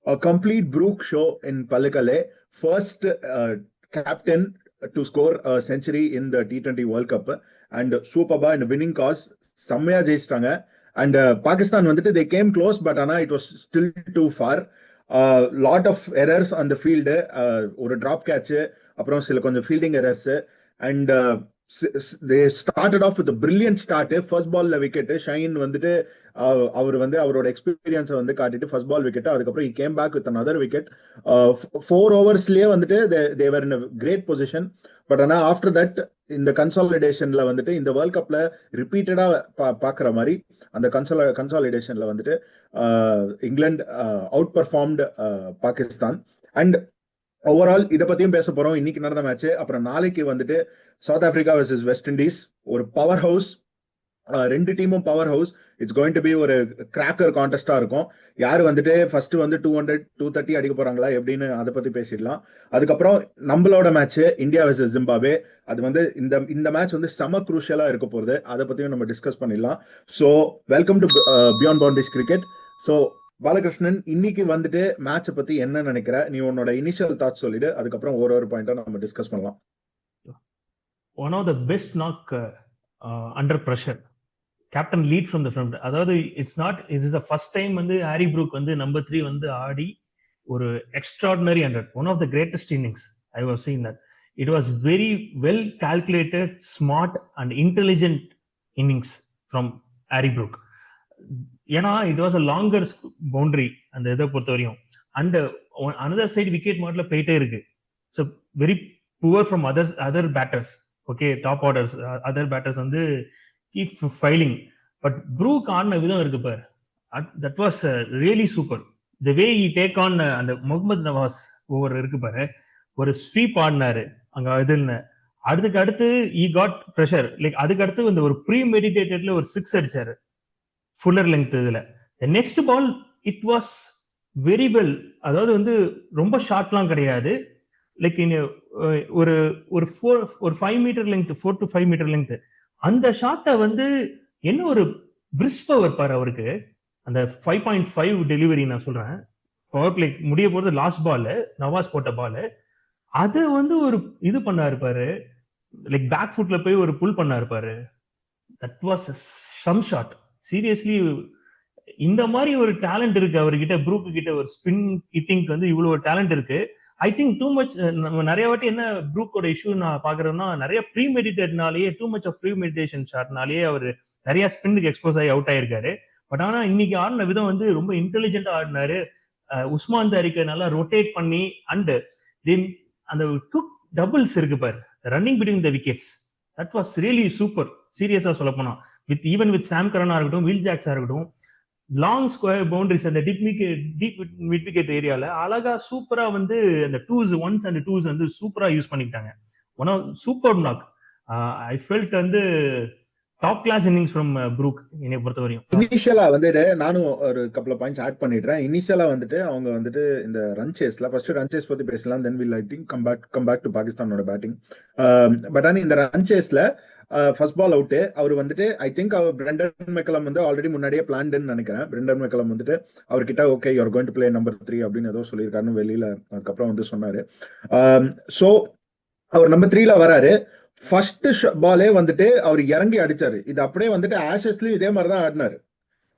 A complete Brook show in Pallikalle. First captain to score a century in the T20 World Cup and Superba in winning cause. செம்மையா ஜெயிச்சிட்டாங்க. And Pakistan வந்துட்டு they came close, but ஆனா it was still too far. Lot of errors on the field. ஒரு drop catch, அப்புறம் சில கொஞ்சம் fielding errors. And they started off with a brilliant start. First ball wicket, Shine வந்துட்டு அவர் வந்து அவரோட எக்ஸ்பீரியன்ஸை வந்து காட்டிட்டு ஃபர்ஸ்ட் பால் விக்கெட், அதுக்கப்புறம் he came back with another wicket. 4 ஓவர்ஸ்லயே வந்துட்டு they were in a great position. But ஆனா ஆஃப்டர் தட் இந்த கன்சாலிடேஷன்ல வந்துட்டு இந்த வேர்ல்ட் கப்ல ரிப்பீட்டடா பாக்குற மாதிரி அந்த கன்சாலிடேஷன்ல வந்துட்டு England out performed Pakistan. And overall இதை பத்தியும் பேச போறோம். இன்னைக்கு நடந்த மேட்ச், அப்புறம் நாளைக்கு வந்துட்டு South Africa versus West Indies. ஒரு பவர் ஹவுஸ், ரெண்டு டீமும் power house. It's going to be ஒரு கிராக்கர் கான்டெஸ்டா இருக்கும். யாரு வந்துட்டு ஃபர்ஸ்ட் வந்து 200 230 அடிக்க போறாங்களா எப்படின்னு அதை பத்தி பேசிடலாம். அதுக்கப்புறம் நம்மளோட மேட்ச் இந்தியா வர்சஸ் ஜிம்பாப்வே. அது வந்து இந்த மேட்ச் வந்து செம குரூஷியலா இருக்க போகுது. அதை பத்தியும் நம்ம டிஸ்கஸ் பண்ணிடலாம். So welcome to beyond boundaries cricket. So Balakrishnan, இன்னைக்கு வந்துட்டு மேட்சை பத்தி என்ன நினைக்கிற? நீ உன்னோட இனிஷியல் தாட் சொல்லிடு, அதுக்கப்புறம் ஒரு பாயிண்டா நம்ம டிஸ்கஸ் பண்ணலாம். One of the best knock under pressure, captain lead from the front. அதாவது இட்ஸ் த ஃபர்ஸ்ட் டைம் வந்து ஹாரி ப்ரூக் வந்து நம்பர் 3 வந்து ஆடி ஒரு extraordinary 100, one of the greatest innings I was seen that. It was very well calculated, smart and intelligent innings from Harry Brook. ஏன்னா it was a longer boundary அந்த இதை பொறுத்த வரையும். அண்ட் அனதர் சைடு விக்கெட் மாடல போயிட்டே இருக்கு. So very poor from other batters. Okay, top orders other batters வந்து keep failing. But Brook ஆடின விதம் இருக்கு பார், that was really super. The way he take on அந்த முகமது நவாஸ் ஓவர் இருக்கு பாரு, ஒரு ஸ்வீப் ஆடினாரு அங்க. இதுன்னு அதுக்கு அடுத்து ஈ காட் ப்ரெஷர். லைக் அதுக்கு அடுத்து வந்து ஒரு ப்ரீ மெடிடேட்டட்ல ஒரு 6 அடிச்சாரு ஃபுல்லர் லெங்த் இதுல. Next ball it was very well. அதாவது வந்து ரொம்ப ஷார்ட்லாம் கிடையாது. லைக் ஒரு 5 metre length, 4 to 5 metre length. அந்த ஷாட்டை வந்து என்ன ஒரு பிரிஸ்க் பவர் பாரு அவருக்கு. அந்த 5.5 டெலிவரி நான் சொல்றேன். பவர் பிளே முடிய போறது லாஸ்ட் பால், நவாஸ் போட்ட பால். அது வந்து ஒரு இது பண்ணாரு பாரு, லைக் பேக் ஃபுட்ல போய் ஒரு புல் பண்ணாரு பாரு. That was some shot. Seriously இந்த மாதிரி ஒரு டேலண்ட் இருக்கு அவர்கிட்ட, ப்ரூக் கிட்ட. ஒரு ஸ்பின் ஹிட்டிங் வந்து இவ்வளவு டேலண்ட் இருக்கு. I think too much. நம்ம நிறைய வாட்டி என்ன ப்ரூக்கோட இஷ்யூ நான் பாக்குறேன்னா, நிறைய ப்ரீ மெடிடேட்னாலேயே, too much of premeditation ஷாட்னாலேயே அவர் நிறைய ஸ்பின்னுக்கு எக்ஸ்போஸ் ஆகி அவுட் ஆயிருக்காரு. பட் ஆனா இன்னைக்கு ஆடின விதம் வந்து ரொம்ப இன்டெலிஜென்டா ஆடினாரு. உஸ்மான் தாரிக்கை நல்லா ரொட்டேட் பண்ணி, அண்ட் அந்த குக் டபுள்ஸ் இருக்கு பாரு, running between the wickets, that was really super. சீரியஸா சொல்ல போனா ஈவன் வித் சாம் கரனா இருக்கட்டும், வில் ஜாக்ஸா இருக்கட்டும், லாங் ஸ்கொயர் பவுண்டரிஸ் அந்த டீப் மிட் விக்கெட் ஏரியால அழகா சூப்பரா வந்து அந்த ஒன்ஸ் அண்ட் டூஸ் வந்து சூப்பரா யூஸ் பண்ணிக்கிட்டாங்க. One of super knock. I felt வந்து top class innings from Brook என்னை பொறுத்தவரையும். இனிஷியலா வந்துட்டு நானும் ஒரு கப்பல் ஆஃப் பாயிண்ட்ஸ் ஆட் பண்ணிடுறேன். இனிஷியலா வந்துட்டு அவங்க வந்துட்டு இந்த ரன் சேஸ்ல, ஃபர்ஸ்ட் ரன் சேஸ் பத்தி பேசலாம், then will I think come back to பாகிஸ்தானோட பேட்டிங். பட் ஆனா இந்த ரன் சேஸ்ல ஃபர்ஸ்ட் பால் அவுட் அவர் வந்துட்டு ஐ திங்க் அவர் பிரெண்டன் மெக்கலம் வந்து ஆல்ரெடி முன்னாடியே பிளான்டுன்னு நினைக்கிறேன். பிரெண்டன் மெக்கலம் வந்துட்டு அவர்கிட்ட okay you are going to play number 3 அப்படின்னு ஏதோ சொல்லியிருக்காருன்னு வெளியில அதுக்கப்புறம் வந்து சொன்னாரு. ஸோ அவர் நம்பர் 3ல வராரு. ஃபர்ஸ்ட் பாலே வந்துட்டு அவர் இறங்கி அடிச்சாரு. இது அப்படியே வந்துட்டு ஆஷஸ்லயும் இதே மாதிரிதான் ஆடினாரு.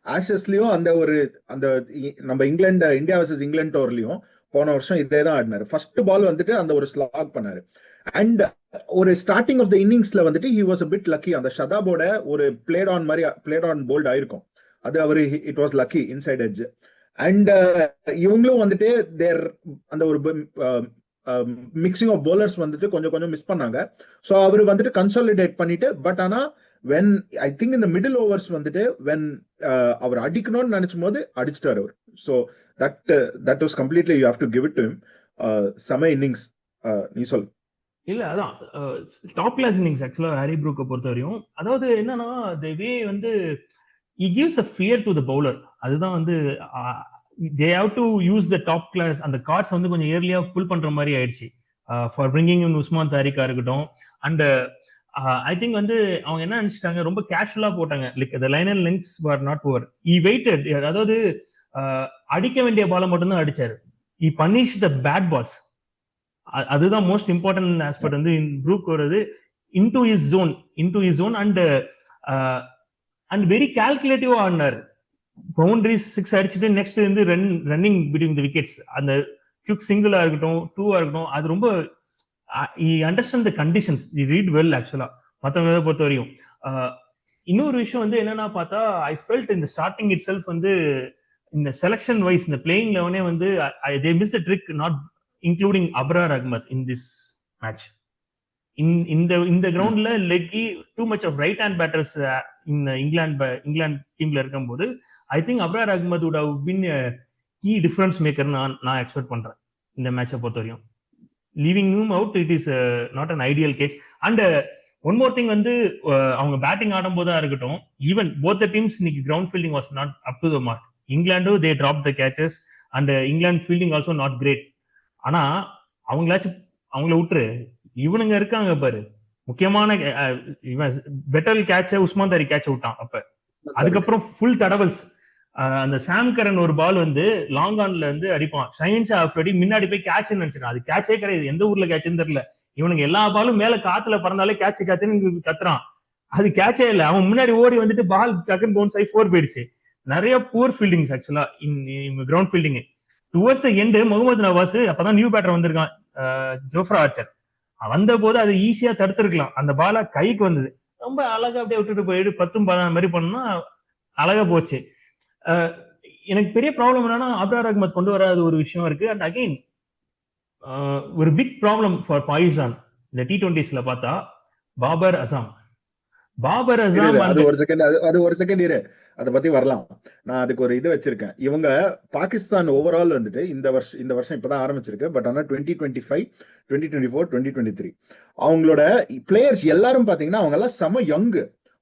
ஆஷஸ்லயும் அந்த நம்ம இந்தியா வர்சஸ் இங்கிலாந்து டோர்லயும் போன வருஷம் இதே தான் ஆடினாரு. ஃபர்ஸ்ட் பால் வந்துட்டு அந்த ஒரு ஸ்லாக் பண்ணாரு. அண்ட் ஒரு ஸ்டார்டிங் ஆஃப் த இன்னிங்ஸ்ல வந்துட்டு he was a bit lucky. அந்த ஷதாபோட ஒரு பிளேட் ஆன் போல்ட் ஆயிருக்கும், அது அவரு it was lucky inside edge. And இவங்களும் வந்துட்டு அந்த ஒரு மிக்சிங் ஆஃப் பவுலர்ஸ் வந்துட்டு கொஞ்சம் மிஸ் பண்ணாங்க. ஸோ அவர் வந்துட்டு கன்சாலிடேட் பண்ணிட்டு, பட் ஆனா வென் ஐ திங்க் இந்த மிடில் ஓவர்ஸ் வந்துட்டு வென் அவர் அடிக்கணும்னு நினைச்சும் போது அடிச்சிட்டாரு அவர். So that was completely you have to give it to him. செம இன்னிங்ஸ். நீ சொல். இல்ல அதான் டாப் கிளாஸ் இன்னிங்ஸ் ஆக்சுவலா ஹாரி ப்ரூக்கை பொறுத்தவரையும். அதாவது என்னன்னா, தி வே வந்து he gives a fear to the bowler. அதுதான் வந்து they have to use the top class. அந்த கார்ட்ஸ் வந்து கொஞ்சம் இயர்லியா புல் பண்ற மாதிரி ஆயிடுச்சு for bringing in Usman Tarika இருக்கட்டும். அண்ட் ஐ திங்க் வந்து அவங்க என்ன நினைச்சிட்டாங்க, ரொம்ப கேஷுவலா போட்டாங்க. Like the line and lengths were not poor. He waited. அதாவது அடிக்க வேண்டிய பாலை மட்டும்தான் அடிச்சாரு. he punished the bad balls. அதுதான் மோஸ்ட் இம்பார்ட்டன்ட் ஆஸ்பெக்ட் வந்து ப்ரூக் வருது into his zone and very calculative ஆனார். பவுண்டரிஸ் 6 அடிச்சுட்டு நெக்ஸ்ட் வந்து ரன்னிங் பிட்வீன் தி விக்கெட்ஸ், அந்த குவிக் சிங்கிளா இருக்கட்டும் 2 இருக்கட்டும், அது ரொம்ப he understand the conditions, he read well actually மத்தவங்க பொறுத்த வரையும். இன்னொரு விஷயம் வந்து என்னன்னா பார்த்தா ஐ ஃபெல்ட் இந்த ஸ்டார்டிங் இட் செல்ஃப் வந்து இந்த செலக்ஷன் வைஸ் இந்த பிளேயிங் லெவனே வந்து they miss the trick not including Abrar Ahmed in this match. இந்த கிரவுண்ட்ல leggie too much of right hand batters இந்த இங்கிலாந்து டீம்ல இருக்கும்போது I think Abrar Ahmed would have been a key difference maker நான் expect பண்றேன் இந்த மேட்சை பொறுத்த வரையும். Leaving him out it is not an ideal case. And one more thing வந்து அவங்க பேட்டிங் ஆடும் போதா இருக்கட்டும், ஈவன் போத் த டீம்ஸ் இன்னைக்கு ground fielding was not up to the mark. England they drop the catches and England fielding also not great. ஆனா அவங்களாச்சும் அவங்கள விட்டுரு, இவனுங்க இருக்காங்க பாரு, முக்கியமான பெட்டல் கேட்ச உஸ்மான் தாரி கேட்ச விட்டான் அப்ப. அதுக்கப்புறம் ஃபுல் தடவல்ஸ். அந்த சாம் கரன் ஒரு பால் வந்து லாங் ஆன்ல வந்து அடிப்பான், ஷைன் ஷா அஃப்ரிடி முன்னாடி போய் கேட்ச்னு நினைச்சிருக்கான். அது கேட்சே கிடையாது, எந்த ஊர்ல கேட்ச்னு தெரியல. இவனுக்கு எல்லா பாலும் மேல காத்துல பறந்தாலே கேட்சுன்னு கத்துறான், அது கேட்சே இல்ல. அவன் முன்னாடி ஓடி வந்துட்டு பால் டக்குன்னு பவுன்ஸ் ஆகி 4 போயிடுச்சு. நிறைய புவர் ஃபீல்டிங்ஸ் ஆக்சுவலா ground fielding. Towards the end Mohammad Nawaz அப்பதான் நியூ பேட்டர் வந்திருக்கான், ஜோஃப்ரா ஆர்ச்சர். வந்த போது அது ஈஸியா தடுத்திருக்கலாம், அந்த பாலா கைக்கு வந்தது, ரொம்ப அழகா அப்படியே விட்டுட்டு போயிட்டு 10-14 மாதிரி பண்ணா அழகா போச்சு. எனக்கு பெரிய ப்ராப்ளம் என்னன்னா அப்ரார் அஹ்மத் கொண்டு வராத ஒரு விஷயம் இருக்கு. அண்ட் அகைன் ஒரு பிக் ப்ராப்ளம் ஃபார் பாகிஸ்தான் இந்த T20ஸ்ல பார்த்தா பாபர் அசாம். அது ஒரு செகண்ட் இரு, அதை பத்தி வரலாம். நான் அதுக்கு ஒரு இது வச்சிருக்கேன். இவங்க பாகிஸ்தான் ஓவரால் வந்துட்டு இந்த வருஷம் இப்பதான் ஆரம்பிச்சிருக்கு. பட் ஆனா 2025, 2024, 2023 அவங்களோட பிளேயர்ஸ் எல்லாரும் பாத்தீங்கன்னா அவங்க எல்லாம் செம யங்.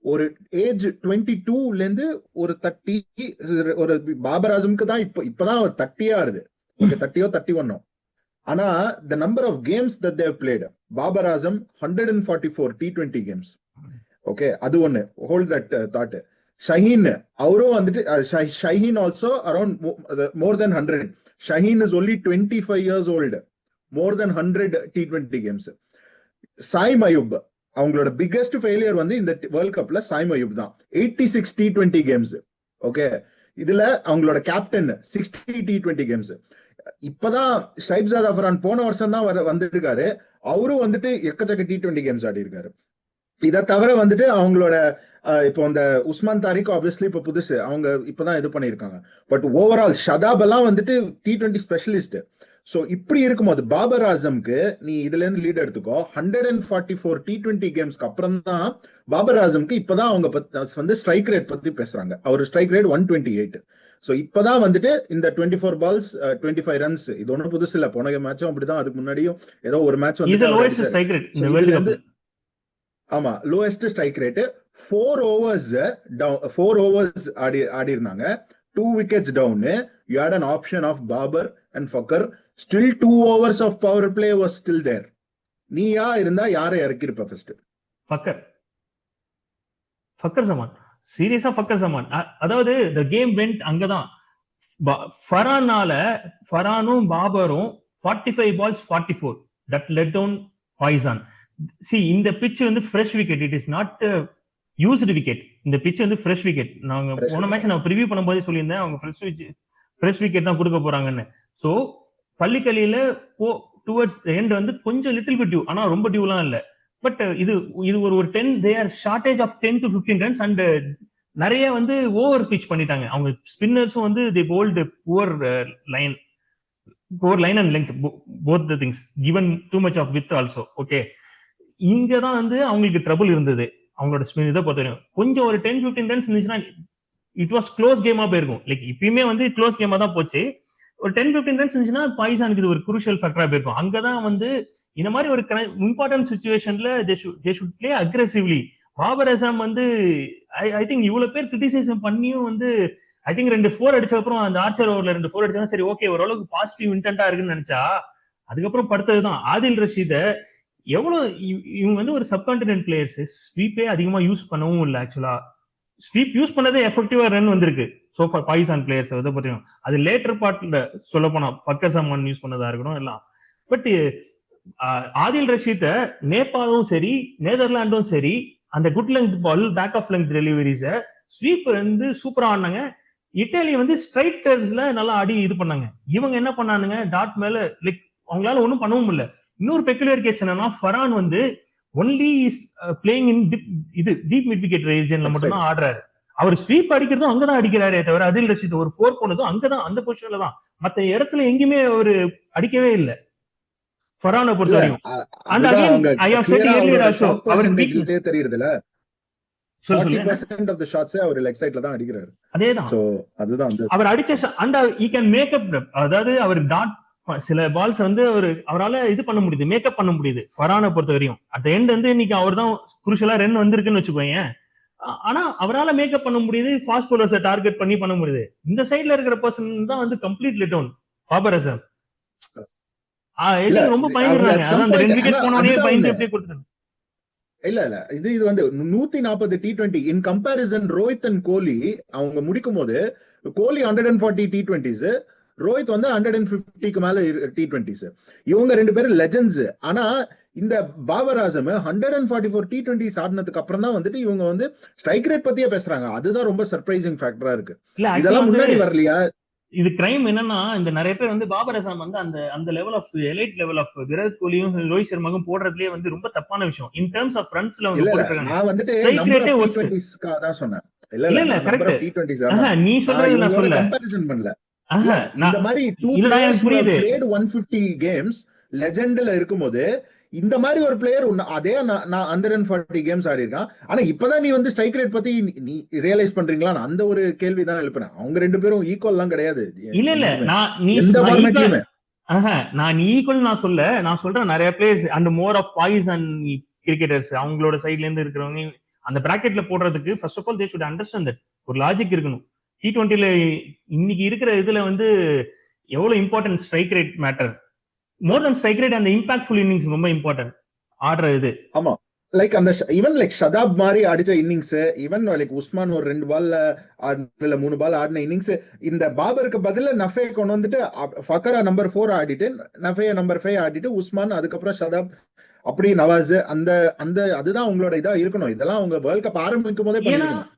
ஒரு ஏஜ் 22ல இருந்து ஒரு 30, ஒரு பாபர் ஆசம்க்கு தான் இப்பதான் ஒரு 30 ஆகுது, 30 31. ஆனா the number of games that they have played, Babar Azam 144 T20 games. Okay, அது ஒண்ணு, ஹோல்ட் தட் தாட். ஷஹீன் அவரும் வந்துட்டு Shaheen also around more than 100. Shaheen is only 25 years old, more than 100 T20 games. Saim Ayub அவங்களோட பிக்கெஸ்ட் ஃபெயிலியர் வந்து இந்த வேர்ல்ட் கப்ல சாயிம் அயூப் தான், 86 T20 கேம்ஸ். ஓகே, இதுல அவங்களோட கேப்டன் 60 T20 கேம்ஸ். இப்பதான் ஷைப்சாத் அஃப்ரான் போன வருஷம் தான் வந்துருக்காரு, அவரும் வந்துட்டு எக்கச்சக்க T20 கேம்ஸ் ஆடி இருக்காரு. இதை தவிர வந்துட்டு அவங்களோட இப்போ அந்த உஸ்மான் தாரிக் ஆப்வியஸ்லி இப்ப புதுசு, அவங்க இப்பதான் இது பண்ணிருக்காங்க. பட் ஓவரால் ஷதாப் எல்லாம் வந்துட்டு T20 ஸ்பெஷலிஸ்ட். சோ இப்படி இருக்கும்போது பாபர் ஆசம்க்கு நீ இதுல இருந்து லீட் எடுத்துக்கோ. 144 T20 கேம்ஸ்க்கு அப்புறம் தான் பாபர் ஆசம்க்கு இப்பதான் அவங்க வந்து ஸ்ட்ரைக் ரேட் பத்தி பேசுறாங்க. அவர் ஸ்ட்ரைக் ரேட் 128. சோ இப்பதான் வந்துட்டு இந்த 24 balls 25 runs, இது ஒன்னும் புதுசு இல்ல. போன மேட்சும் அப்படிதான், அதுக்கு முன்னாடியும் ஏதோ ஒரு மேட்ச் வந்து ஆமா லோயஸ்ட் ஸ்ட்ரைக் ரேட். 4 overs ஆடி இருந்தாங்க, 2 wickets down. You had an option of Babar and Fakhar. Still 2 overs of power play was still there. நீயா இருந்தா யாரை இறக்கிருப்ப ஃபர்ஸ்ட்? ஃபக்கர் ஜமான், சீரியஸா ஃபக்கர் ஜமான். அதாவது the game went அங்கதான். ஃபரானும் பாபரும் 45 balls 44 that led down Pakistan. See, இந்த pitch வந்து fresh wicket, it is not used wicket. இந்த pitch வந்து fresh wicket. நாங்க போன மேட்ச் நான் ப்ரிவியூ பண்ணும்போதே சொல்லியிருந்தேன் அவங்க fresh wicket தான் கொடுக்க போறாங்கன்னு. சோ பள்ளிக்கலியில டுவர்ட்ஸ் எண்ட் வந்து கொஞ்சம் லிட்டில் பிட் டியூ, ஆனா ரொம்ப டியூலாம் இல்ல. பட் இது ஒரு 10 they are shortage of 10 to 15 runs. And நிறைய வந்து ஓவர் பிச் பண்ணிட்டாங்க. அவங்க ஸ்பின்னர்ஸும் வந்து they bowled poor line and length, both the things, given too much of width also. Okay, இங்கதான் வந்து அவங்களுக்கு ட்ரபிள் இருந்தது அவங்களோட ஸ்பின். இதை பொறுத்தவரைக்கும் கொஞ்சம் ஒரு 10-15 ரன்ஸ் இருந்துச்சுன்னா இட் வாஸ் க்ளோஸ் கேமா போயிருக்கும். லைக் இப்பயுமே வந்து க்ளோஸ் கேமா தான் போச்சு. ஒரு 10-15 ரன்ஸ் இருந்துச்சுன்னா பாகிஸ்தானுக்கு இது ஒரு குரூஷியல் ஃபேக்டரா போயிருக்கும். அங்கதான் வந்து இந்த மாதிரி ஒரு இம்பார்ட்டன்ட் சிச்சுவேஷன்ல they should play aggressively. Babar Azam வந்து ஐ திங்க் இவ்வளவு பேர் கிரிட்டிசைசம் பண்ணியும் வந்து ஐ திங்க் 2 4 அடிச்ச அப்புறம் அந்த ஆர்ச்சர் ஓவர்ல 2 4 அடிச்சா சரி ஓகே ஓரளவுக்கு பாசிட்டிவ் இன்டென்டா இருக்குன்னு நினைச்சா அதுக்கப்புறம் படுத்ததுதான். ஆதில் ரஷீத எவ்வளவு இவங்க வந்து ஒரு சப்கான்டினென்ட் பிளேயர்ஸ், ஸ்வீப்பே அதிகமா யூஸ் பண்ணவும் இல்லை. ஆக்சுவலா ஸ்வீப் யூஸ் பண்ணதே எஃபெக்டிவா ரன் வந்திருக்கு. சோஃபார் பாகிஸ்தான் பிளேயர்ஸ் வந்து பார்த்தீங்கன்னா அது லேட்டர் பார்ட்ல சொல்ல போனா ஃபக்கர் சமான் யூஸ் பண்ணதா இருக்கணும் எல்லாம். பட் ஆதில் ரஷீத்தை நேபாளும் சரி நெதர்லாண்டும் சரி அந்த good length ball back of length deliveries sweep வந்து சூப்பரா ஆடினாங்க. இட்டாலி வந்து ஸ்ட்ரைட்டர்ஸ்ல நல்லா ஆடி இது பண்ணாங்க. இவங்க என்ன பண்ணானுங்க டாட் மேல லைக் அவங்களால ஒன்றும் பண்ணவும் இல்லை. இன்னொரு பெக்குலர் கேஸ் என்னன்னா ஃபரான் வந்து ஒன்லி பிளேயிங் இன் இது டீப் மிட் விக்கெட் ரீஜன்ல மட்டும் தான் ஆடுறாரு. அவர் ஸ்வீப் அடிக்கிறதும் அங்கதான் அடிக்கிறாரே தவிர அதில் ரஷீத் ஒரு 4 போனதும் அங்கதான் அந்த பொசிஷன்ல தான். மத்த இடத்துல எங்கேயுமே அவர் அடிக்கவே இல்லை ஃபரானை பொறுத்த வரையும். And again I have said earlier also அவர் வீக்னஸ் தெரியுதுல 40% of the shots அவர் லெக் சைடுல தான் அடிக்கிறாரு. அதேதான். சோ அதுதான் அவர் அடிச்ச and he can make up, அதாவது அவர் டாட் சில பால்ஸ் வந்து அவரால இது பண்ண முடியுது, மேக்கப் பண்ண முடியுது ஃபரானை பொறுத்த வரையும். அட் எண்ட் வந்து இன்னைக்கு அவர் தான் குருஷலா ரன் வந்திருக்குன்னு வச்சுக்கோங்க. ஆனா அவரால மேக்கப் பண்ண முடியுது, ஃபாஸ்ட் பவுலர்ஸை டார்கெட் பண்ணி பண்ண முடியுது. இந்த சைடுல இருக்கிற பர்சன் தான் வந்து complete let down Babar Azam. ரொம்ப பயந்துறாங்க. அதான் அந்த 2 விக்கெட் போனோனே பயந்து அப்படியே கொடுத்துட்டாங்க. இல்ல இது வந்து 140 T20 in comparison Rohit and Kohli அவங்க முடிக்கும் போது கோலி 140 T20s, ரோஹித் வந்து 150க்கு மேல T20s. இவங்க 2 பேரும் லெஜெண்ட்ஸ். ஆனா இந்த பாபர் ஆசம் 144 T20s ஆடினதுக்கு அப்புறம் தான் வந்துட்டு இவங்க வந்து ஸ்ட்ரைக் ரேட் பத்தியே பேசுறாங்க. அதுதான் ரொம்ப சர்ப்ரைசிங் ஃபேக்டரா இருக்கு. இதெல்லாம் முன்னாடி வரலையா? இது கிரைம் என்னன்னா இந்த நிறைய பேர் வந்து பாபர் அசாம் வந்து அந்த level of elite level of Virat கோலியும் ரோஹித் சர்மாவும் போடுறதுலயே வந்து ரொம்ப தப்பான விஷயம். இன் டர்ம்ஸ் ஆஃப் ரன்ஸ்ல வந்து போட்டுருக்காங்க. நான் வந்துட்டு நம்பர் ஆஃப் T20ஸ்க்காக தான் சொன்னேன். இல்ல கரெக்ட் T20s நீ சொல்றது நான் சொல்ல கம்பேரிசன் பண்ணல. இந்த மாதிரி 2 players who have played 150 games லெஜெண்ட்ல இருக்கும்போது இந்த மாதிரி ஒரு பிளேயர் அதே நான் 140 கேம்ஸ் ஆடி இருக்கான். ஆனா இப்பதான் நீ வந்து ஸ்ட்ரைக் ரேட் பத்தி நீ ரியலைஸ் பண்றீங்களா? அந்த ஒரு கேள்விதான் எழுப்பினேன். அவங்க 2 பேரும் ஈக்குவல் எல்லாம் கிடையாது. இல்ல நான் ஈக்குவல் நான் சொல்றேன் நிறைய players and more of Pakistan cricketers அவங்களோட சைட்ல இருந்து இருக்கிறவங்க அந்த பிராக்கெட்ல போடுறதுக்கு first of all they should understand that ஒரு லாஜிக் இருக்கணும். T20ல இன்னைக்கு இருக்கிற இதுல வந்து எவ்வளவு important strike rate matter more than strike rate. அந்த இம்பாக்ட்ஃபுல் இன்னிங்ஸ் ரொம்ப இம்பார்ட்டன்ட் ஆடுற இது. ஆமா லைக் அந்த ஈவன் லைக் ஷதாப் மாதிரி அடிச்ச இன்னிங்ஸ், ஈவன் லைக் உஸ்மான் ஒரு 2 பால்ல 3 பால் ஆடின இன்னிங்ஸ். இந்த பாபருக்கு பதில நஃபே கொண்டு வந்துட்டு ஃபக்கரா நம்பர் 4 ஆடிட்டு நஃபே நம்பர் 5 ஆடிட்டு உஸ்மான் அதுக்கப்புறம் ஷதாப் அப்படி நவாஸ் அந்த அந்த அதுதான் உங்களோட இதா இருக்கணும். இதெல்லாம் அவங்க வேர்ல்ட் கப் ஆரம்பிக்கும் போதே பண்ணிருக்கணும்.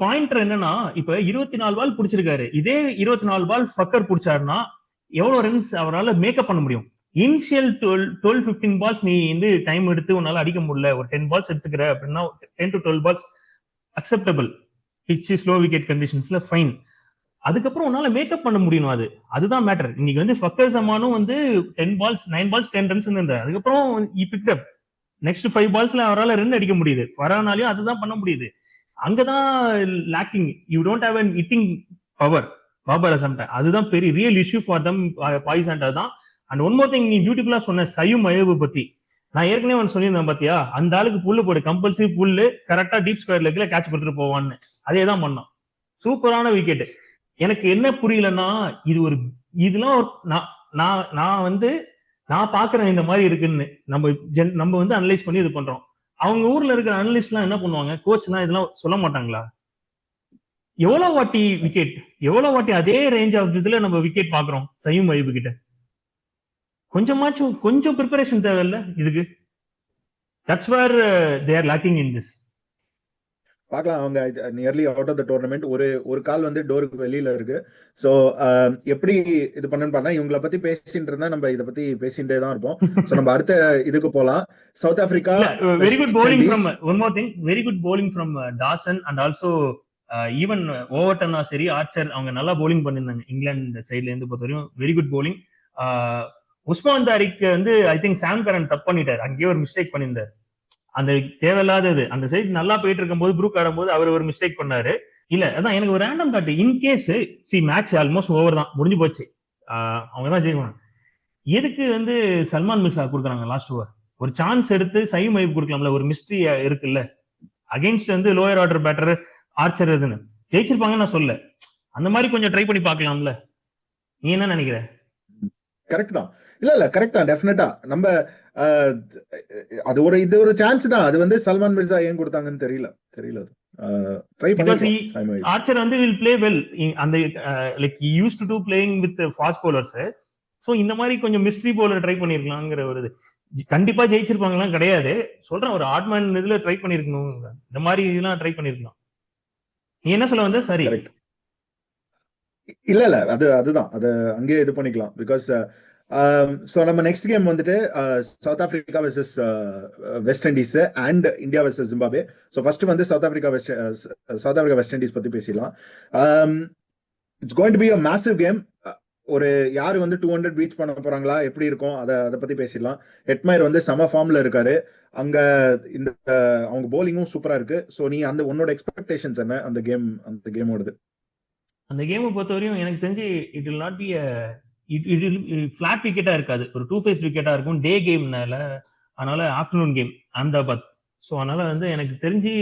பாயிண்டர் என்னன்னா இப்ப 24 பால் பிடிச்சிருக்காரு. இதே 24 பால் ஃபக்கர் பிடிச்சாருன்னா எவ்வளவு ரன்ஸ் அவரால் மேக்கப் பண்ண முடியும்? இனிஷியல் 12-15 பால்ஸ் நீ வந்து டைம் எடுத்து உன்னால அடிக்க முடியல, ஒரு 10 பால்ஸ் எடுத்துக்கிற அப்படின்னா 10 to 12 balls acceptable, pitch slow wicket கண்டிஷன்ஸ்ல ஃபைன். அதுக்கப்புறம் உன்னால மேக்கப் பண்ண முடியும். அதுதான் மேட்டர். இன்னைக்கு வந்து ஃபக்கர் சமானும் வந்து 10 பால்ஸ் 9 பால்ஸ் 10 ரன்ஸ் இருந்தார். அதுக்கப்புறம் பிக்ட் அப் நெக்ஸ்ட் 5 பால்ஸ்ல அவரால் ரன் அடிக்க முடியுது. ஃபரானாலையும் அதுதான் பண்ண முடியுது. அங்கதான் lacking. You don't have an hitting power Babar Azam. அதுதான் பெரிய real issue for them Pakistan தான். அண்ட் ஒன் மோர் திங், நீ பியூட்டிஃபுல்லா சொன்ன சயும் அயபு பத்தி நான் ஏற்கனவே ஒன்று சொல்லியிருந்தேன் பாத்தியா, அந்த ஆளுக்கு புல்லு போடு, கம்பல்சரி புல்லு, கரெக்டா டீப் ஸ்கொயர் லெக்ல கேட்ச் கொடுத்துட்டு போவான்னு. அதே தான் பண்ணான். சூப்பரான விக்கெட். எனக்கு என்ன புரியலன்னா இது ஒரு இதெல்லாம் நான் வந்து நான் பாக்குறேன் இந்த மாதிரி இருக்குன்னு நம்ம வந்து அனலைஸ் பண்ணி இது பண்றோம். அவங்க ஊர்ல இருக்கிற அனலிஸ்ட் எல்லாம் என்ன பண்ணுவாங்க, கோச் எல்லாம் இதெல்லாம் சொல்ல மாட்டாங்களா? எவ்வளவு வாட்டி விக்கெட், எவ்வளவு வாட்டி அதே ரேஞ்ச் ஆஃப் இதுல நம்ம விக்கெட் பாக்குறோம் சயும் அய்யூப் கிட்ட. கொஞ்சம் ப்ரிப்பரேஷன் தேவையில்ல இதுக்கு. That's where they are lacking in this. பார்க்கலாம். அவங்க nearly out of the tournament. ஒரு கால் வந்து டோருக்கு வெளியில இருக்கு. சோ எப்படி இது பண்ணா இவங்களை பத்தி பேசிட்டு இருந்தா நம்ம இதை பத்தி பேசிட்டே தான் இருப்போம். சோ நம்ம அடுத்த இதுக்கு போலாம். South Africa very good bowling from one more thing, very good bowling from Dawson and also even ஓவர்டனா சரி ஆர்ச்சர் அவங்க நல்லா bowling பண்ணிருந்தாங்க. இங்கிலாந்து சைட்ல இருந்து பொறுத்த வரையும் very good bowling. Usman Tariq வந்து ஐ திங்க் சாம் கரன் தப்பு பண்ணிட்டார். அங்கேயே ஒரு மிஸ்டேக் பண்ணியிருந்தார். அந்த தேவையில்லாதது அந்த சைடு நல்லா போயிட்டு இருக்கும் போது ப்ரூக் ஆடும்போது அவர் ஒரு மிஸ்டேக் பண்ணாரு. இல்ல அதான் எனக்கு ஒரு ரேண்டம் காட்டு. இன்கேஸ் மேட்ச் ஆல்மோஸ்ட் ஓவர் தான், முடிஞ்சு போச்சு, அவங்க தான் ஜெயிக்கணும். எதுக்கு வந்து சல்மான் மிர்சா கொடுக்குறாங்க லாஸ்ட் ஓவர்? ஒரு சான்ஸ் எடுத்து சைம் ஐப் கொடுக்கலாம்ல. ஒரு மிஸ்ட்ரி இருக்குல்ல, அகைன்ஸ்ட் வந்து லோயர் ஆர்டர் பேட்டர் ஆர்ச்சர் எதுன்னு ஜெயிச்சிருப்பாங்க நான் சொல்ல. அந்த மாதிரி கொஞ்சம் ட்ரை பண்ணி பார்க்கலாம்ல. நீ என்ன நினைக்கிற? கரெக்ட் தான். இல்ல கரெக்ட் தான், டெஃபினட்டா. நம்ம அது ஒரு சான்ஸ் தான். அது வந்து சல்மான் மிர்சா ஏன் கொடுத்தாங்கன்னு தெரியல. ட்ரை Because பண்ணிருக்கலாம் சைமோ. Archer வந்து will play well அந்த like he used to do playing with fast bowlers. So இந்த மாதிரி கொஞ்சம் மிஸ்ட்ரி பவுலர் ட்ரை பண்ணிருக்கலாங்கிற ஒரு இது. கண்டிப்பா ஜெயிச்சிருப்பாங்கலாம் கிடையாது, சொல்றேன் ஒரு ஆட்மேன் இதுல ட்ரை பண்ணிருக்கணும், இந்த மாதிரி இதெல்லாம் ட்ரை பண்ணிருக்கலாம். நீ என்ன சொல்ல வந்த? சரி, கரெக்ட். இல்ல அதுதான் அது அங்கேயே இது பண்ணிக்கலாம். பிகாஸ் ஸோ நம்ம நெக்ஸ்ட் கேம் வந்துட்டு South Africa versus west Indies and India versus Zimbabwe. So first வந்து சவுத் ஆப்பிரிக்கா வெஸ்ட் இண்டீஸ் பத்தி பேசிடலாம். It's going to be a massive game. ஒரு யாரு வந்து 200 ரீச் பண்ண போறாங்களா, எப்படி இருக்கும், அதை பத்தி பேசிடலாம். ஹெட்மயர் வந்து சம ஃபார்ம்ல இருக்காரு அங்க. இந்த அவங்க போலிங்கும் சூப்பரா இருக்கு. ஸோ நீ அந்த உன்னோட எக்ஸ்பெக்டேஷன்ஸ் என்ன அந்த கேமோடது? அந்த கேமை பொறுத்தவரையும் எனக்கு தெரிஞ்சு it will not be flat விக்கெட்டா இருக்காது, ஒரு 2 ஃபேஸ் விக்கெட்டா இருக்கும். டே கேம்னால, அதனால ஆஃப்டர்நூன் கேம் அஹமதாபாத். ஸோ அதனால வந்து எனக்கு தெரிஞ்சு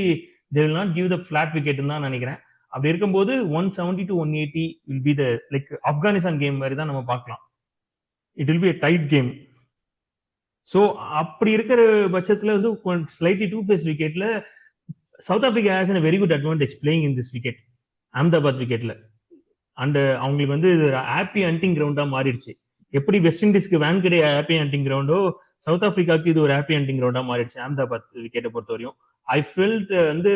they will not give the flat விக்கெட்னு தான் நினைக்கிறேன். அப்படி இருக்கும்போது 170 to 180 will be the like Afghanistan game மாதிரி தான் நம்ம பார்க்கலாம். It will be a tight game. So அப்படி இருக்கிற பட்சத்தில் வந்து ஸ்லைட்லி 2 ஃபேஸ் விக்கெட்ல South Africa has a very good advantage playing in this wicket, Ahmedabad விக்கெட்ல. அண்ட் அவங்களுக்கு வந்து இது ஹாப்பி ஹண்டிங் கிரவுண்டா மாறிடுச்சு. எப்படி வெஸ்ட் இண்டீஸ்க்கு வேன்கடே ஹாப்பி ஹண்டிங் கிரவுண்டோ, சவுத் ஆப்பிரிக்காவுக்கு இது ஒரு ஹாப்பி ஹண்டிங் கிரவுண்டா மாறிடுச்சு அஹமதாபாத் விக்கெட்டை பொறுத்த வரையும். ஐ ஃபெல்ட் வந்து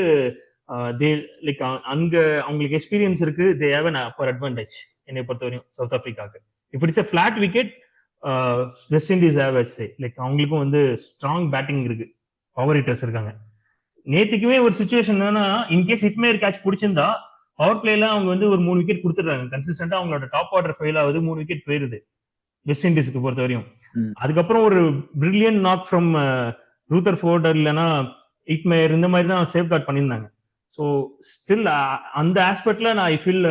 தே லைக் அங்க அவங்களுக்கு எக்ஸ்பீரியன்ஸ் இருக்கு, they have an upper advantage என்னை பொறுத்த வரையும் சவுத் ஆப்பிரிக்காவுக்கு. If it's a flat wicket, West Indies have like அவங்களுக்கும் வந்து ஸ்ட்ராங் பேட்டிங் இருக்கு, பவர் ஹிட்டர்ஸ் இருக்காங்க. நேத்துக்குமே ஒரு சுச்சுவேஷன் என்னன்னா, இன்கேஸ் ஹிட்மேயர் கேட்ச் பிடிச்சிருந்தா பவர் பிளேல அவங்க வந்து ஒரு 3 விக்கெட் கொடுத்துடுறாங்க கன்சிஸ்டன்டா. அவங்களோட டாப் ஆர்டர் ஃபெயில் ஆகுது, 3 விக்கெட் போயிருது வெஸ்ட் இண்டீஸ்க்கு பொறுத்த வரையும். அதுக்கப்புறம் ஒரு பிரில்லியன்ட் நாக் ஃப்ரம் ரூதர்ஃபோர்ட் இல்லைன்னா ஹிட்மேயர், இந்த மாதிரி தான் சேஃப் கார்ட் பண்ணியிருந்தாங்க. ஸோ ஸ்டில் அந்த ஆஸ்பெக்ட்ல நான் I feel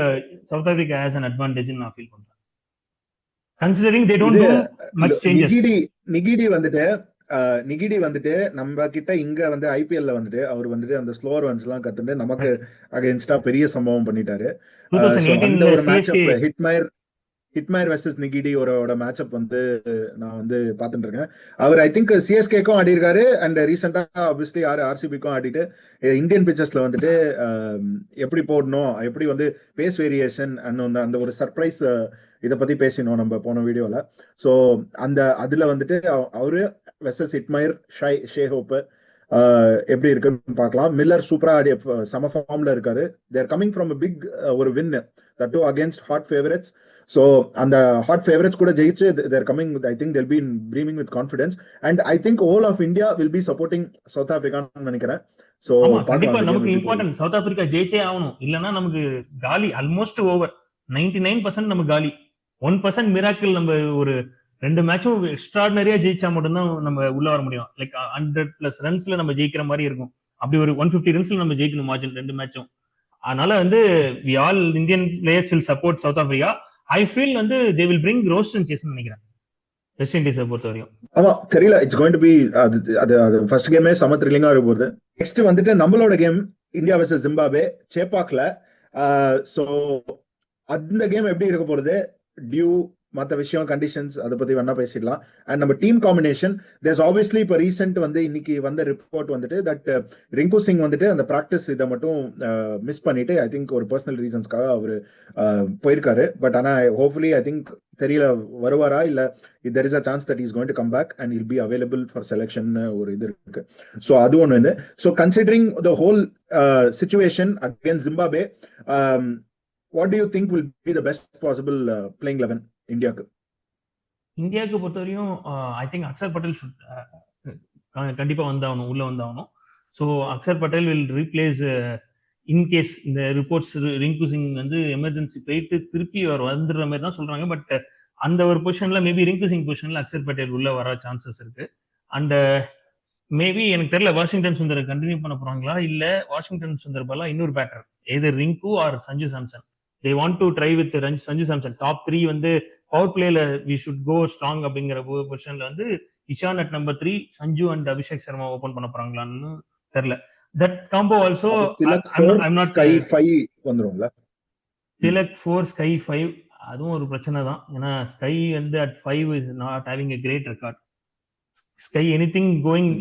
south Africa has an advantage நான் ஃபீல் பண்றேன். Considering they don't to much changes. Ngidi வந்துட்டு நம்ம கிட்ட இங்க வந்து ஐபிஎல்ல வந்துட்டு அவர் வந்துட்டு அந்த ஸ்லோவர் ரன்ஸ் எல்லாம் கத்துட்டு நமக்கு அகைன்ஸ்டா பெரிய சம்பவம் பண்ணிட்டாரு. அந்த ஒரு மேட்சப் ஹிட்மயர் வெர்சஸ் நிகிடி ஒரு மேட்சப் வந்து நான் வந்து பாத்துட்டு இருக்கேன். அவர் ஐ திங்க் சிஎஸ்கேக்கும் ஆடி இருக்காரு அண்ட் ரீசெண்டா ஆப்வியஸ்லி ஆர்சிபிக்கும் ஆடிட்டு இந்தியன் பிச்சர்ஸ்ல வந்துட்டு எப்படி போடணும், எப்படி வந்து பேஸ் வேரியேஷன் அந்த ஒரு சர்ப்ரைஸ் இதை பத்தி பேசினோம் நம்ம போன வீடியோல. ஸோ அதுல வந்துட்டு அவரு வெர்சஸ் ஹிட்மயர் ஷேஹோப் எப்படி இருக்குன்னு பார்க்கலாம். மில்லர் சூப்பரா ஆடி சம ஃபார்ம்ல இருக்காரு. தேர் கமிங் ஃப்ரம் பிக் ஒரு win that too against hot favourites. So அந்த ஹாட் ஃபேவரட்ஸ் கூட ஜெயிச்சு there coming, I think they'll be brimming with confidence and I think all of India will be supporting South ஆப்பிரிக்கான்னு நினைக்கிறேன். So கண்டிப்பா நமக்கு important south Africa ஜெயிச்சே ஆகணும், இல்லைன்னா நமக்கு காலி ஆல்மோஸ்ட் ஓவர். 99% நமக்கு காலி. 1% மிராக்கிள். நம்ம ஒரு 2 மேட்சும் எக்ஸ்ட்ராடினரியா ஜெயிச்சா மட்டும்தான் நம்ம உள்ள வர முடியும். லைக் 100+ ரன்ஸ்ல நம்ம ஜெயிக்கிற மாதிரி இருக்கும். அப்படி ஒரு 150 ரன்ஸ்ல நம்ம ஜெயிக்கணும் மார்ஜின் 2 மேட்சும். அதனால வந்து we all Indian players will support South Africa. I feel வந்து they will bring Roston Chase நினைக்கிறேன் வெஸ்ட் இண்டீஸை பொறுத்த வரையும். ஆமா தெரியல, இட்ஸ் கோயிங் டு பி அது ஃபர்ஸ்ட் கேமே சம த்ரில்லிங்கா இருக்க போகுது. நெக்ஸ்ட் வந்துட்டு நம்மளோட கேம் இந்தியா வெர்சஸ் ஜிம்பாப்வே சேப்பாக்ல. ஸோ அந்த கேம் எப்படி இருக்க போறது, டியூ மற்ற விஷயம் கண்டிஷன்ஸ் அதை பத்தி வேணா பேசிடலாம். அண்ட் நம்ம டீம் காம்பினேஷன், தேர்ஸ் ஆப்வியஸ்லி இப்போ ரீசெண்ட் வந்து இன்னைக்கு வந்த ரிப்போர்ட் வந்துட்டு தட் ரிங்கு சிங் வந்துட்டு அந்த பிராக்டிஸ் இதை மட்டும் மிஸ் பண்ணிட்டு ஐ திங்க் ஒரு பர்சனல் ரீசன்ஸ்க்காக அவர் போயிருக்காரு. பட் ஆனா ஹோப்ஃபுல்லி ஐ திங்க் தெரியல வருவாரா இல்ல there is a chance that he is going to come back and he'll be available for selection ஒரு இது இருக்கு. ஸோ அது ஒன்று. So considering the whole situation against Zimbabwe, what do you think will be the best possible playing 11 இந்தியாவுக்கு பொறுத்தவரையும் I think Axar Patel கண்டிப்பா வந்தாகணும், உள்ள வந்தாகணும். So Axar Patel will replace in case இந்த ரிப்போர்ட்ஸ் ரிங்கு சிங் வந்து எமர்ஜென்சி போயிட்டு திருப்பி அவர் வந்துடுற மாதிரி தான் சொல்றாங்க. பட் அந்த ஒரு பொசிஷன்ல மேபி ரிங்கு சிங் பொசிஷன்ல அக்ஷர் பட்டேல் உள்ள வர சான்சஸ் இருக்கு. அண்ட் மேபி எனக்கு தெரியல வாஷிங்டன் சுந்தர் கண்டினியூ பண்ண போறாங்களா இல்ல வாஷிங்டன் சுந்தர் பதிலா இன்னொரு batter either Rinku or Sanju Samson. they want to try with Sanju Samson. Top 3 வந்து பவர் பிளேல we should go strong அப்படிங்கிற பொசிஷன்ல வந்து Ishan at number 3, Sanju and Abhishek Sharma open பண்ண போறாங்களான்னு தெரியல. That combo also I'm not Sky 5 வந்துரும்ல. திலக் 4 Sky 5 அதுவும் ஒரு பிரச்சனை தான். ஏன்னா ஸ்கை வந்து at 5 is not having a great record. Sky anything going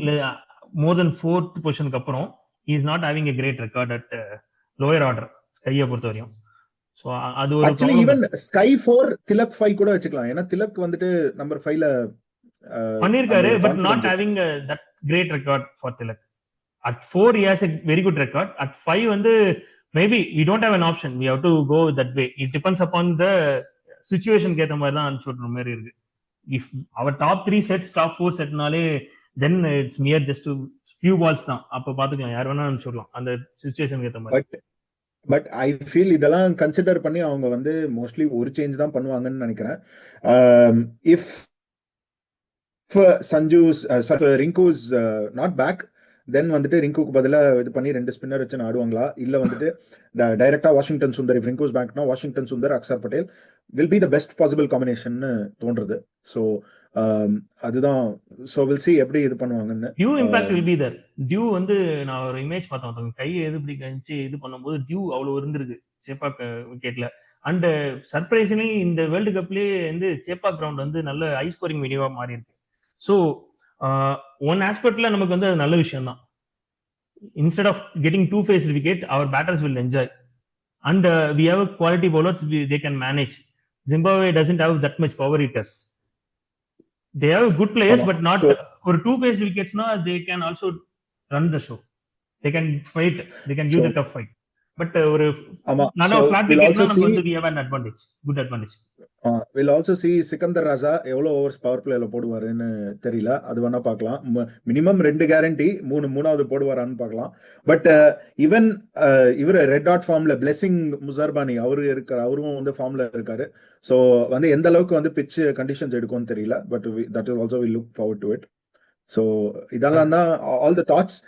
more than 4th பொசிஷனுக்கு அப்புறம் is not having a great record at lower order ஸ்கையை பொறுத்த வரையும். ஸோ அது ஒரு ஆக்சுவலி ஈவன் ஸ்கை 4 திலக் 5 கூட வச்சுக்கலாம். ஏன்னா திலக் வந்துட்டு நம்பர் 5ல பண்ணிருக்காரு, but not having that great record for Tilak. At 4 he has a very good record. At 5 வந்து maybe we don't have an option, we have to go that way. It depends upon the situation க்கு ஏத்த மாதிரி தான் அனுப்பிச்சுடுற மாதிரி இருக்கு. If our top 3 sets, top 4 setனாலே then it's mere just to few balls தான். அப்ப பாத்துக்கலாம், யார் வேணா அனுப்பிச்சுடலாம் அந்த சிச்சுவேஷனுக்கு ஏத்த மாதிரி. பட் ஐ ஃபீல் இதெல்லாம் கன்சிடர் பண்ணி அவங்க வந்து மோஸ்ட்லி ஒரு சேஞ்ச் தான் பண்ணுவாங்கன்னு நினைக்கிறேன். இஃப் சஞ்சுஸ் ரிங்குஸ் நாட் பேக், தென் வந்துட்டு ரிங்குக்கு பதிலாக இது பண்ணி 2 ஸ்பின்னர் வச்சு ஆடுவாங்களா, இல்லை வந்துட்டு டைரக்டா வாஷிங்டன் சுந்தர், இஃப் ரிங்குஸ் பேக்னா Washington Sundar, Axar Patel will be the best possible combination தோன்றது. ஸோ அதுதான். ஸோ வில் சி எப்படி இது பண்ணுவாங்கன்னு. Dew impact will be there. Dew வந்து நான் ஒரு இமேஜ் பார்த்தேன், கையை எது இப்படி கழிச்சு இது பண்ணும்போது டியூ அவ்வளோ இருந்திருக்கு சேப்பாக் விக்கெட்ல. அண்ட் சர்ப்ரைசிங்லி இந்த வேர்ல்டு கப்லேயே வந்து சேப்பாக் கிரவுண்ட் வந்து நல்ல ஹை ஸ்கோரிங் மீடியாவா மாறி இருக்கு. ஸோ ஒன் ஆஸ்பெக்ட்ல நமக்கு வந்து அது நல்ல விஷயம் தான். Instead of getting 2 fast wicket, our batters will enjoy and we have quality bowlers, they can manage. Zimbabwe doesn't have that much power hitters. They have good players, but not for 2 faced wickets. Now they can also run the show. They can fight. They can give the tough fight. But none of flat wickets. We have an advantage, good advantage. We'll also see Sikandar Raza எவ்வளோ overs power பிளேல போடுவாருன்னு தெரியல, அது வேணா பார்க்கலாம். Minimum 2 guarantee, மூணாவது போடுவாரான்னு பார்க்கலாம். But even இவர் red dot ஃபார்ம்ல பிளெஸிங் முசர்பானி அவரும் வந்து ஃபார்ம்ல இருக்காரு. ஸோ வந்து எந்த அளவுக்கு வந்து பிட்ச் கண்டிஷன்ஸ் எடுக்கும்னு தெரியல. But that is also we look forward to it. So இதெல்லாம் தான் all the thoughts.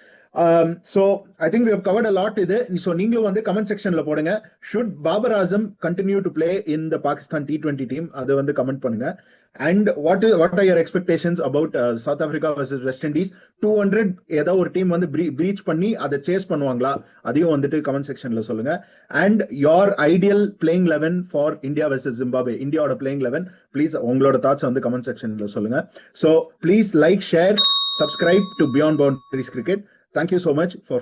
So I think we have covered a lot இது. So நீங்களும் வந்து கமெண்ட் செக்ஷன்ல போடுங்க, should Babar Azam continue to play in the Pakistan T20 team, அது வந்து comment பண்ணுங்க. And what are your expectations about South Africa versus West Indies? 200 ஏதோ ஒரு டீம் வந்து பிரீச் பண்ணி அதை சேஸ் பண்ணுவாங்களா, அதையும் வந்துட்டு கமெண்ட் செக்ஷன்ல சொல்லுங்க. And your ideal playing 11 for India versus Zimbabwe, இந்தியாவோட playing 11, ப்ளீஸ் உங்களோட தாட்ஸ் வந்து கமெண்ட் செக்ஷன்ல சொல்லுங்க. So please like, share, subscribe to Beyond Boundaries Cricket. Thank you so much for